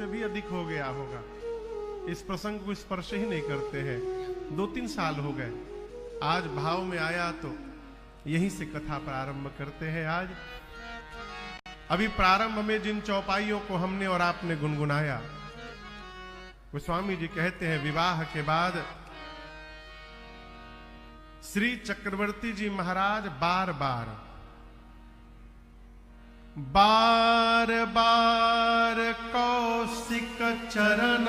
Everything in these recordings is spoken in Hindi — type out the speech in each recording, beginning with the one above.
उससे भी अधिक हो गया होगा। इस प्रसंग को स्पर्श ही नहीं करते हैं। 2-3 साल हो गए। आज भाव में आया तो यहीं से कथा प्रारंभ करते हैं। आज अभी प्रारंभ में जिन चौपाइयों को हमने और आपने गुनगुनाया, गोस्वामी जी कहते हैं विवाह के बाद श्री चक्रवर्ती जी महाराज बार बार कौशिक चरण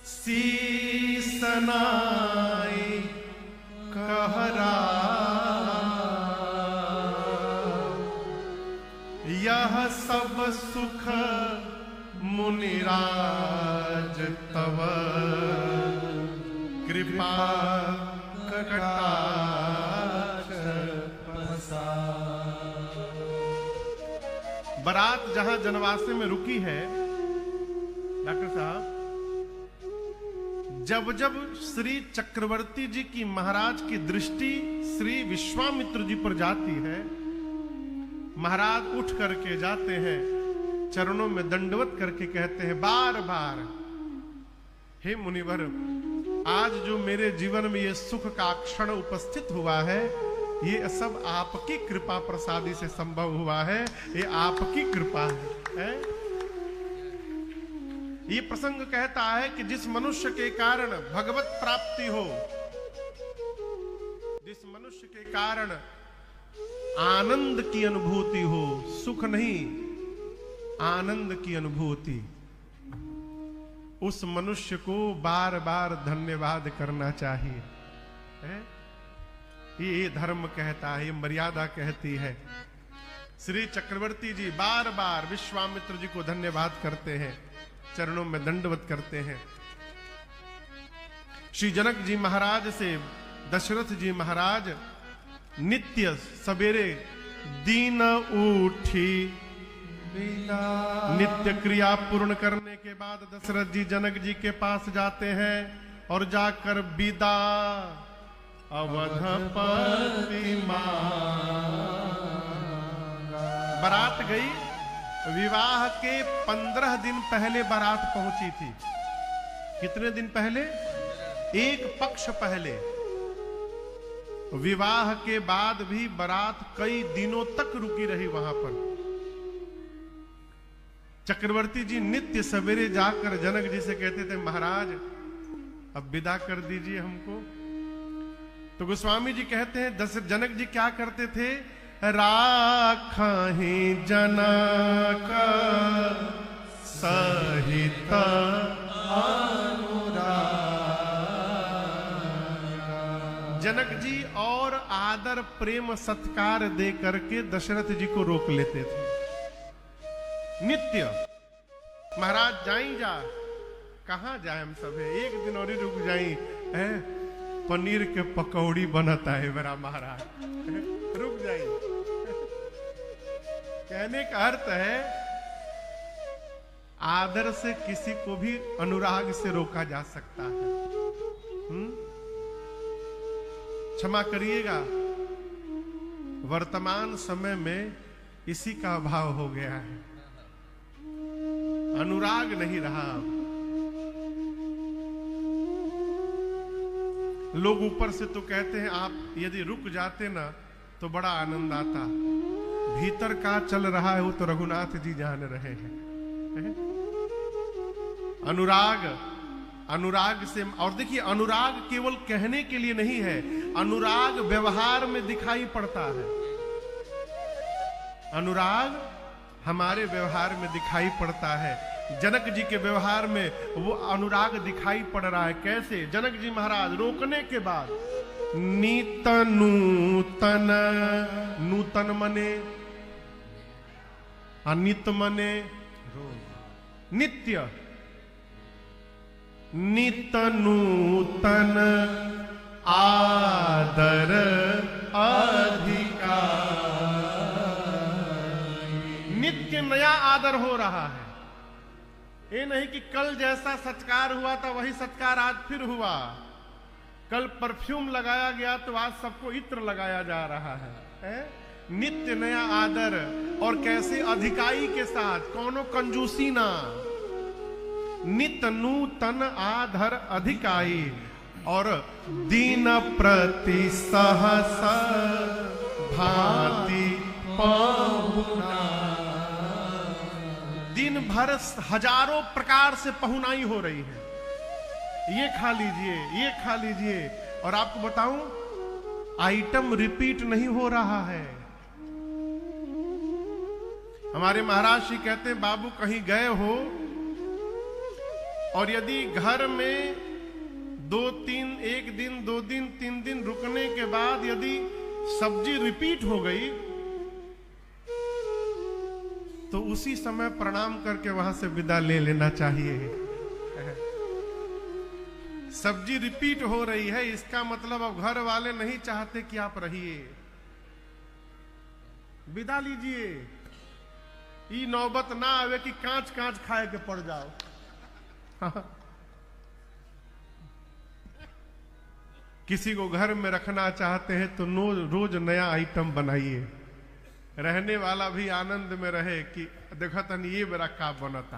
शीस नाई कहरा, यह सब सुख मुनिराज तव कृपा कटाक्ष पसार। बारात जहां जनवासे में रुकी है डॉक्टर साहब, जब जब श्री चक्रवर्ती जी की महाराज की दृष्टि श्री विश्वामित्र जी पर जाती है, महाराज उठ करके जाते हैं, चरणों में दंडवत करके कहते हैं बार बार, हे मुनिवर, आज जो मेरे जीवन में ये सुख का क्षण उपस्थित हुआ है, ये सब आपकी कृपा प्रसादी से संभव हुआ है। ये आपकी कृपा है। ये प्रसंग कहता है कि जिस मनुष्य के कारण भगवत प्राप्ति हो, जिस मनुष्य के कारण आनंद की अनुभूति हो, सुख नहीं आनंद की अनुभूति, उस मनुष्य को बार बार धन्यवाद करना चाहिए। है? ये धर्म कहता है, ये मर्यादा कहती है। श्री चक्रवर्ती जी बार बार विश्वामित्र जी को धन्यवाद करते हैं, चरणों में दंडवत करते हैं। श्री जनक जी महाराज से दशरथ जी महाराज नित्य सवेरे दीन उठी नित्य क्रिया पूर्ण करने के बाद दशरथ जी जनक जी के पास जाते हैं और जाकर विदा अवधपति बारात गई। विवाह के 15 दिन पहले बारात पहुंची थी। कितने दिन पहले? एक पक्ष पहले। विवाह के बाद भी बारात कई दिनों तक रुकी रही वहां पर। चक्रवर्ती जी नित्य सवेरे जाकर जनक जी से कहते थे, महाराज अब विदा कर दीजिए हमको। तो गोस्वामी जी कहते हैं जनक जी क्या करते थे? राखहि जनक सहित अनुराग। जनक जी और आदर प्रेम सत्कार दे करके दशरथ जी को रोक लेते थे। नित्य महाराज जाई जा, कहां जाए हम सब है, एक दिन और ही रुक जाई है, पनीर के पकौड़ी बनता है मेरा महाराज, रुक जाई। कहने का अर्थ है आदर से किसी को भी अनुराग से रोका जा सकता है। क्षमा करिएगा, वर्तमान समय में इसी का अभाव हो गया है, अनुराग नहीं रहा। लोग ऊपर से तो कहते हैं आप यदि रुक जाते ना तो बड़ा आनंद आता, भीतर का चल रहा है वो तो रघुनाथ जी जान रहे हैं। अनुराग, अनुराग से, और देखिए अनुराग केवल कहने के लिए नहीं है, अनुराग व्यवहार में दिखाई पड़ता है। अनुराग हमारे व्यवहार में दिखाई पड़ता है। जनक जी के व्यवहार में वो अनुराग दिखाई पड़ रहा है। कैसे? जनक जी महाराज रोकने के बाद नित नूतन, नूतन मने अनित मने नित्य, नित नूतन आदर अधिकार, नित्य नया आदर हो रहा है। ये नहीं कि कल जैसा सत्कार हुआ था वही सत्कार आज फिर हुआ। कल परफ्यूम लगाया गया तो आज सबको इत्र लगाया जा रहा है? नित्य नया आदर, और कैसे अधिकाई के साथ, कोनो कंजूसी ना, नित नूतन आधर अधिकाई, और दीन प्रति सहस भांति पहुना। दिन भर हजारों प्रकार से पहुनाई हो रही है, ये खा लीजिए, ये खा लीजिए, और आपको बताऊं आइटम रिपीट नहीं हो रहा है। हमारे महाराज जी कहते हैं, बाबू कहीं गए हो और यदि घर में 2-3 1 दिन 2 दिन 3 दिन रुकने के बाद यदि सब्जी रिपीट हो गई तो उसी समय प्रणाम करके वहां से विदा ले लेना चाहिए। सब्जी रिपीट हो रही है, इसका मतलब अब घर वाले नहीं चाहते कि आप रहिए, विदा लीजिए। ये नौबत ना आवे कि कांच कांच खाए के पड़ जाओ। किसी को घर में रखना चाहते हैं तो रोज नया आइटम बनाइए, रहने वाला भी आनंद में रहे कि देखो तन ये बड़ा का बनता।